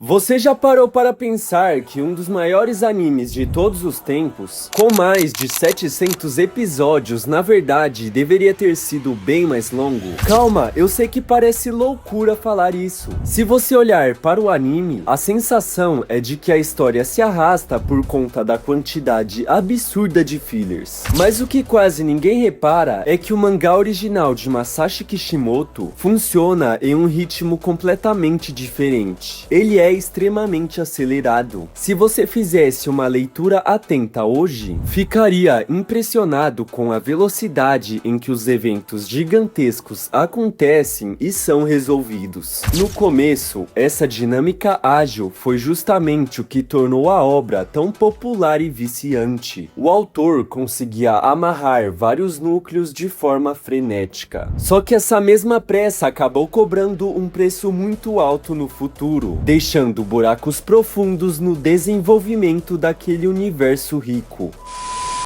Você já parou para pensar que um dos maiores animes de todos os tempos, com mais de 700 episódios, na verdade deveria ter sido bem mais longo? Calma, eu sei que parece loucura falar isso. Se você olhar para o anime, a sensação é de que a história se arrasta por conta da quantidade absurda de fillers. Mas o que quase ninguém repara é que o mangá original de Masashi Kishimoto funciona em um ritmo completamente diferente. Ele é extremamente acelerado. Se você fizesse uma leitura atenta hoje, ficaria impressionado com a velocidade em que os eventos gigantescos acontecem e são resolvidos. No começo, essa dinâmica ágil foi justamente o que tornou a obra tão popular e viciante. O autor conseguia amarrar vários núcleos de forma frenética. Só que essa mesma pressa acabou cobrando um preço muito alto no futuro, deixando buracos profundos no desenvolvimento daquele universo rico.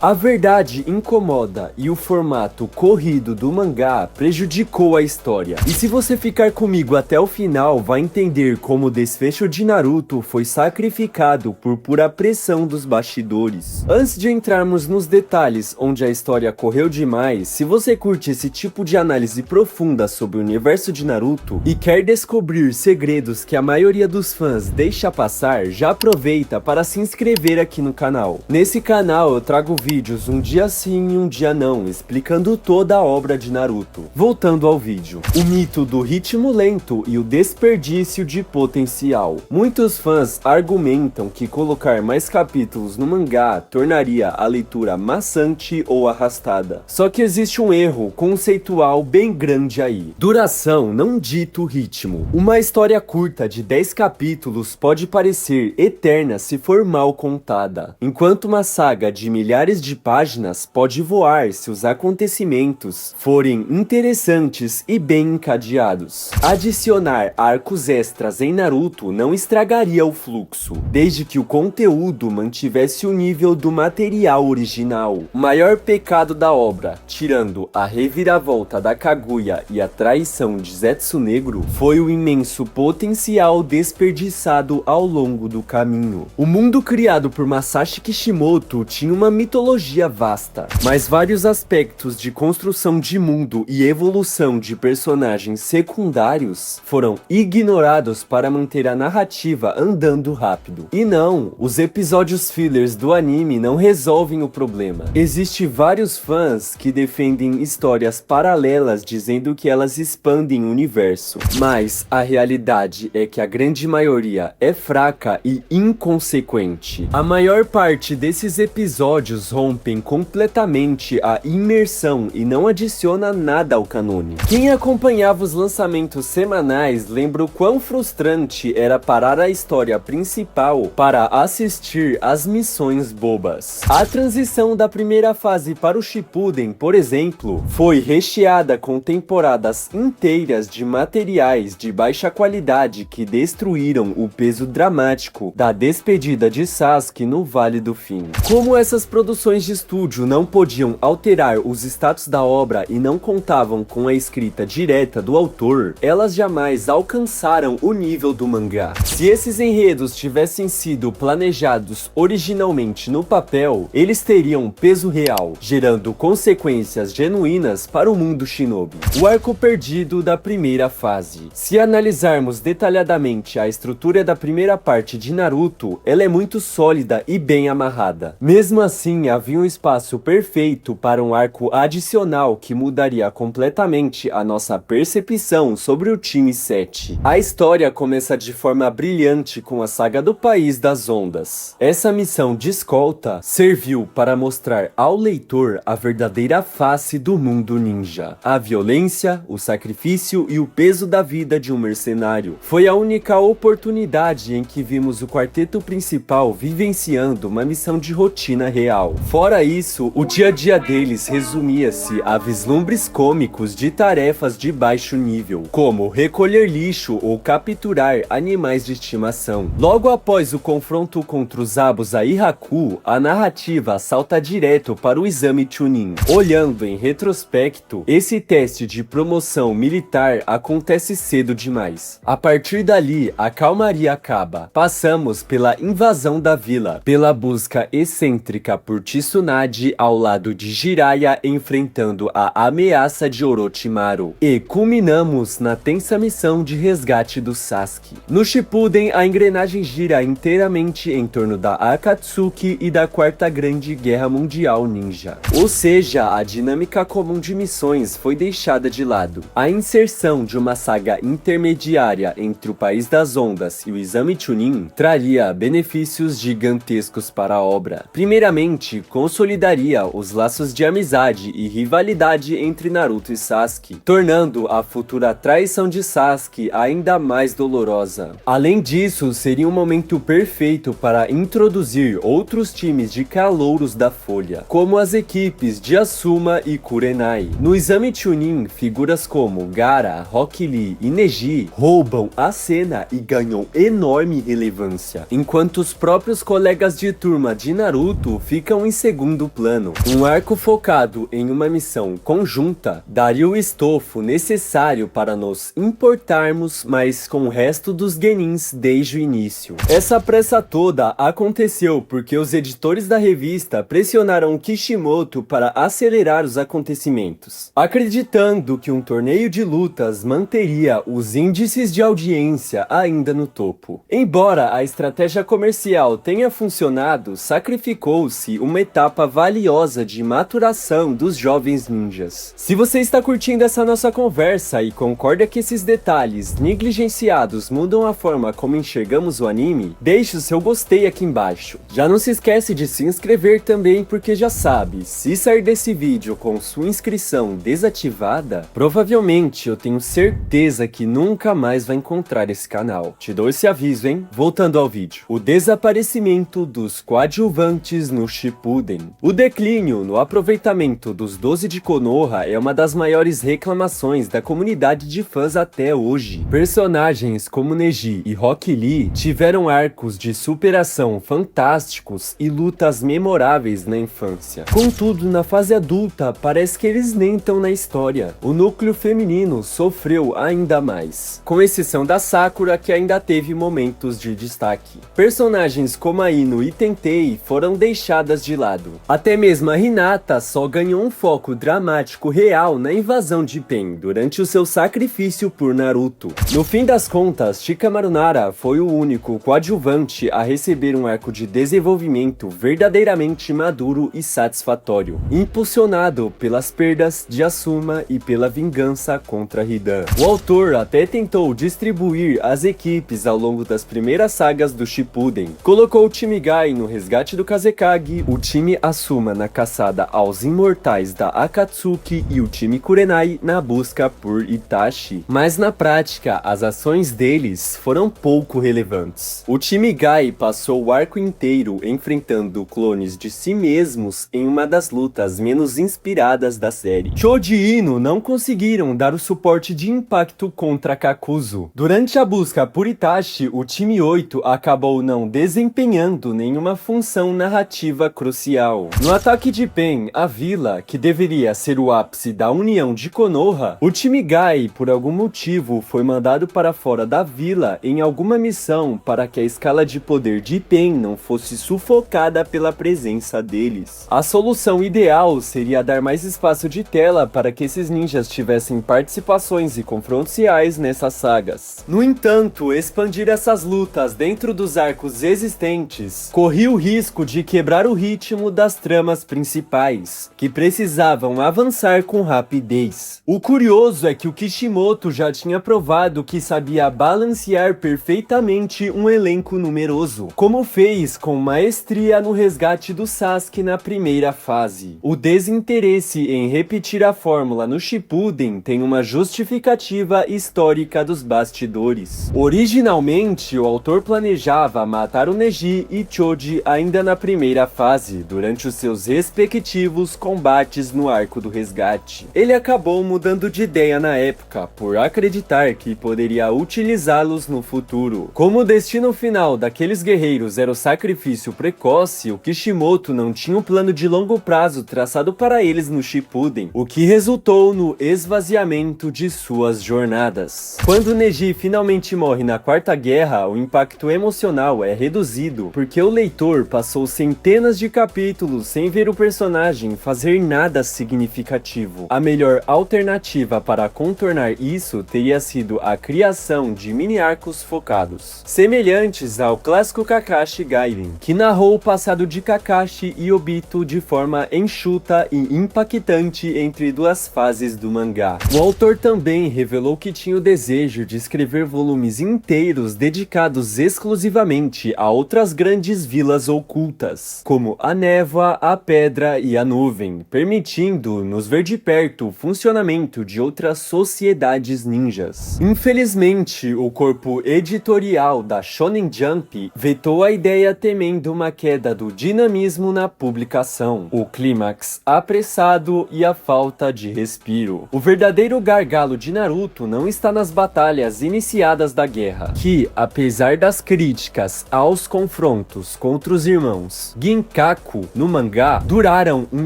A verdade incomoda e o formato corrido do mangá prejudicou a história. E se você ficar comigo até o final, vai entender como o desfecho de Naruto foi sacrificado por pura pressão dos bastidores. Antes de entrarmos nos detalhes onde a história correu demais, se você curte esse tipo de análise profunda sobre o universo de Naruto e quer descobrir segredos que a maioria dos fãs deixa passar, já aproveita para se inscrever aqui no canal. Nesse canal eu trago vídeos um dia sim e um dia não, explicando toda a obra de Naruto. Voltando ao vídeo. O mito do ritmo lento e o desperdício de potencial. Muitos fãs argumentam que colocar mais capítulos no mangá tornaria a leitura maçante ou arrastada. Só que existe um erro conceitual bem grande aí. Duração não dito ritmo. Uma história curta de 10 capítulos pode parecer eterna se for mal contada, enquanto uma saga de milhares de páginas pode voar se os acontecimentos forem interessantes e bem encadeados. Adicionar arcos extras em Naruto não estragaria o fluxo, desde que o conteúdo mantivesse o nível do material original. O maior pecado da obra, tirando a reviravolta da Kaguya e a traição de Zetsu Negro, foi o imenso potencial desperdiçado ao longo do caminho. O mundo criado por Masashi Kishimoto tinha uma mitologia vasta, mas vários aspectos de construção de mundo e evolução de personagens secundários foram ignorados para manter a narrativa andando rápido. E não, os episódios fillers do anime não resolvem o problema. Existem vários fãs que defendem histórias paralelas dizendo que elas expandem o universo, mas a realidade é que a grande maioria é fraca e inconsequente. A maior parte desses episódios rompem completamente a imersão e não adiciona nada ao canone. Quem acompanhava os lançamentos semanais lembra o quão frustrante era parar a história principal para assistir às missões bobas. A transição da primeira fase para o Shippuden, por exemplo, foi recheada com temporadas inteiras de materiais de baixa qualidade que destruíram o peso dramático da despedida de Sasuke no Vale do Fim. Como essas produções de estúdio não podiam alterar os status da obra e não contavam com a escrita direta do autor, elas jamais alcançaram o nível do mangá. Se esses enredos tivessem sido planejados originalmente no papel, eles teriam peso real, gerando consequências genuínas para o mundo shinobi. O arco perdido da primeira fase. Se analisarmos detalhadamente a estrutura da primeira parte de Naruto, ela é muito sólida e bem amarrada. Mesmo assim, havia um espaço perfeito para um arco adicional que mudaria completamente a nossa percepção sobre o time 7. A história começa de forma brilhante com a saga do País das Ondas. Essa missão de escolta serviu para mostrar ao leitor a verdadeira face do mundo ninja. A violência, o sacrifício e o peso da vida de um mercenário. Foi a única oportunidade em que vimos o quarteto principal vivenciando uma missão de rotina real. Fora isso, o dia a dia deles resumia-se a vislumbres cômicos de tarefas de baixo nível, como recolher lixo ou capturar animais de estimação. Logo após o confronto contra os Zabuza e Haku, a narrativa salta direto para o exame Chunin. Olhando em retrospecto, esse teste de promoção militar acontece cedo demais. A partir dali, a calmaria acaba. Passamos pela invasão da vila, pela busca excêntrica por Tsunade ao lado de Jiraiya enfrentando a ameaça de Orochimaru, e culminamos na tensa missão de resgate do Sasuke. No Shippuden, a engrenagem gira inteiramente em torno da Akatsuki e da Quarta Grande Guerra Mundial Ninja. Ou seja, a dinâmica comum de missões foi deixada de lado. A inserção de uma saga intermediária entre o País das Ondas e o Exame Chunin traria benefícios gigantescos para a obra. Primeiramente, consolidaria os laços de amizade e rivalidade entre Naruto e Sasuke, tornando a futura traição de Sasuke ainda mais dolorosa. Além disso, seria um momento perfeito para introduzir outros times de calouros da Folha, como as equipes de Asuma e Kurenai. No Exame Chunin, figuras como Gaara, Rock Lee e Neji roubam a cena e ganham enorme relevância, enquanto os próprios colegas de turma de Naruto ficam em segundo plano. Um arco focado em uma missão conjunta daria o estofo necessário para nos importarmos mais com o resto dos genins desde o início. Essa pressa toda aconteceu porque os editores da revista pressionaram Kishimoto para acelerar os acontecimentos, acreditando que um torneio de lutas manteria os índices de audiência ainda no topo. Embora a estratégia comercial tenha funcionado, sacrificou-se uma etapa valiosa de maturação dos jovens ninjas. Se você está curtindo essa nossa conversa e concorda que esses detalhes negligenciados mudam a forma como enxergamos o anime, deixe o seu gostei aqui embaixo. Já não se esquece de se inscrever também, porque já sabe, se sair desse vídeo com sua inscrição desativada, provavelmente eu tenho certeza que nunca mais vai encontrar esse canal. Te dou esse aviso, hein? Voltando ao vídeo. O desaparecimento dos coadjuvantes no Shippuden. O declínio no aproveitamento dos 12 de Konoha é uma das maiores reclamações da comunidade de fãs até hoje. Personagens como Neji e Rock Lee tiveram arcos de superação fantásticos e lutas memoráveis na infância. Contudo, na fase adulta, parece que eles nem estão na história. O núcleo feminino sofreu ainda mais, com exceção da Sakura, que ainda teve momentos de destaque. Personagens como a Ino e Tentei foram deixadas de lado. Até mesmo a Hinata só ganhou um foco dramático real na invasão de Pen durante o seu sacrifício por Naruto. No fim das contas, Shikamaru Nara foi o único coadjuvante a receber um arco de desenvolvimento verdadeiramente maduro e satisfatório, impulsionado pelas perdas de Asuma e pela vingança contra Hidan. O autor até tentou distribuir as equipes ao longo das primeiras sagas do Shippuden. Colocou o time Gai no resgate do Kazekage, o time Asuma na caçada aos imortais da Akatsuki e o time Kurenai na busca por Itachi. Mas na prática, as ações deles foram pouco relevantes. O time Gai passou o arco inteiro enfrentando clones de si mesmos em uma das lutas menos inspiradas da série. Choji e Ino não conseguiram dar o suporte de impacto contra Kakuzu. Durante a busca por Itachi, o time 8 acabou não desempenhando nenhuma função narrativa crucial. No ataque de Pen, a vila, que deveria ser o ápice da união de Konoha, o time Gai, por algum motivo, foi mandado para fora da vila em alguma missão para que a escala de poder de Pen não fosse sufocada pela presença deles. A solução ideal seria dar mais espaço de tela para que esses ninjas tivessem participações e confrontos reais nessas sagas. No entanto, expandir essas lutas dentro dos arcos existentes corria o risco de quebrar o ritmo das tramas principais, que precisavam avançar com rapidez. O curioso é que o Kishimoto já tinha provado que sabia balancear perfeitamente um elenco numeroso, como fez com maestria no resgate do Sasuke na primeira fase. O desinteresse em repetir a fórmula no Shippuden tem uma justificativa histórica dos bastidores. Originalmente, o autor planejava matar o Neji e Choji ainda na primeira fase, base durante os seus respectivos combates no Arco do Resgate. Ele acabou mudando de ideia na época, por acreditar que poderia utilizá-los no futuro. Como o destino final daqueles guerreiros era o sacrifício precoce, o Kishimoto não tinha um plano de longo prazo traçado para eles no Shippuden, o que resultou no esvaziamento de suas jornadas. Quando Neji finalmente morre na Quarta Guerra, o impacto emocional é reduzido, porque o leitor passou centenas de capítulos sem ver o personagem fazer nada significativo. A melhor alternativa para contornar isso teria sido a criação de mini-arcos focados, semelhantes ao clássico Kakashi Gaiden, que narrou o passado de Kakashi e Obito de forma enxuta e impactante entre duas fases do mangá. O autor também revelou que tinha o desejo de escrever volumes inteiros dedicados exclusivamente a outras grandes vilas ocultas, como a névoa, a pedra e a nuvem, permitindo-nos ver de perto o funcionamento de outras sociedades ninjas. Infelizmente, o corpo editorial da Shonen Jump vetou a ideia, temendo uma queda do dinamismo na publicação, o clímax apressado e a falta de respiro. O verdadeiro gargalo de Naruto não está nas batalhas iniciadas da guerra, que, apesar das críticas aos confrontos contra os irmãos Ginkaku no mangá, duraram um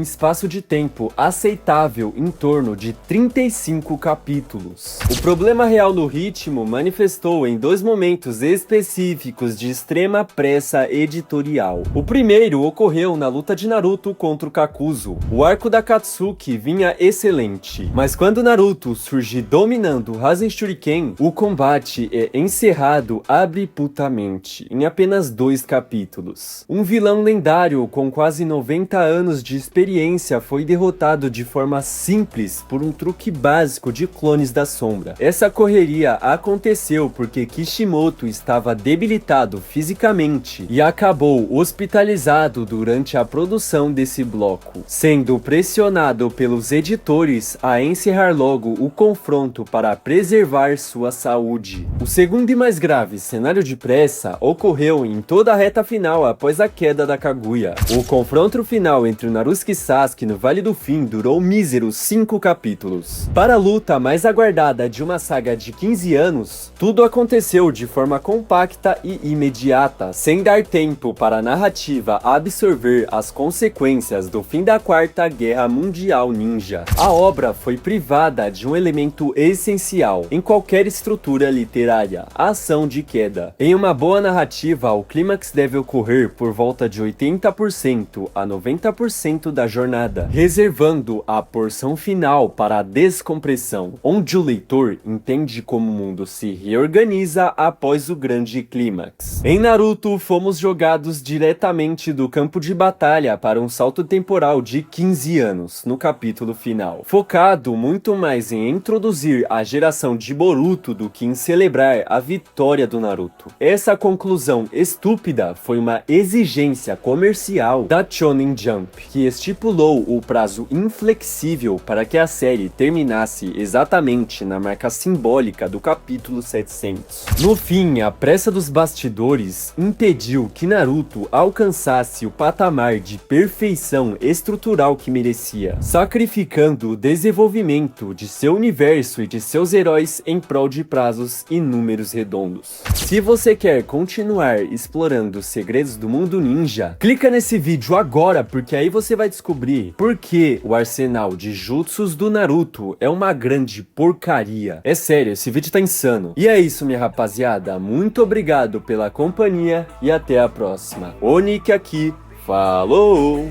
espaço de tempo aceitável em torno de 35 capítulos. O problema real no ritmo manifestou em dois momentos específicos de extrema pressa editorial. O primeiro ocorreu na luta de Naruto contra o Kakuzu. O arco da Katsuki vinha excelente, mas quando Naruto surge dominando o Rasen Shuriken, o combate é encerrado abruptamente em apenas 2 capítulos. Um vilão lendário com quase 90 anos de experiência foi derrotado de forma simples por um truque básico de clones da sombra. Essa correria aconteceu porque Kishimoto estava debilitado fisicamente e acabou hospitalizado durante a produção desse bloco, sendo pressionado pelos editores a encerrar logo o confronto para preservar sua saúde. O segundo e mais grave cenário de pressa ocorreu em toda a reta final após a queda da Kaguya. O confronto final entre o Naruto e Sasuke no Vale do Fim durou míseros 5 capítulos. Para a luta mais aguardada de uma saga de 15 anos, tudo aconteceu de forma compacta e imediata, sem dar tempo para a narrativa absorver as consequências do fim da Quarta Guerra Mundial Ninja. A obra foi privada de um elemento essencial em qualquer estrutura literária: a ação de queda. Em uma boa narrativa, o clímax deve ocorrer por volta de 80% a 90% da jornada, reservando a porção final para a descompressão, onde o leitor entende como o mundo se reorganiza após o grande clímax. Em Naruto, fomos jogados diretamente do campo de batalha para um salto temporal de 15 anos no capítulo final, focado muito mais em introduzir a geração de Boruto do que em celebrar a vitória do Naruto. Essa conclusão estúpida foi uma exigência comercial da Shonen Jump, que estipulou o prazo inflexível para que a série terminasse exatamente na marca simbólica do capítulo 700. No fim, a pressa dos bastidores impediu que Naruto alcançasse o patamar de perfeição estrutural que merecia, sacrificando o desenvolvimento de seu universo e de seus heróis em prol de prazos e números redondos. Se você quer continuar explorando os segredos do mundo ninja, clica nesse vídeo agora, porque aí você vai descobrir por que o arsenal de jutsus do Naruto é uma grande porcaria. É sério, esse vídeo tá insano. E é isso, minha rapaziada, muito obrigado pela companhia e até a próxima. O Nick aqui, falou!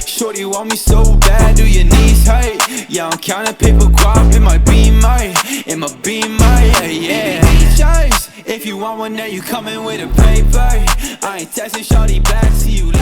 Shorty want me so bad, do your knees hurt? Yeah, I'm counting paper guap in my beamer, yeah. If you want one, now you coming with a paper. I ain't texting shorty back, see you later.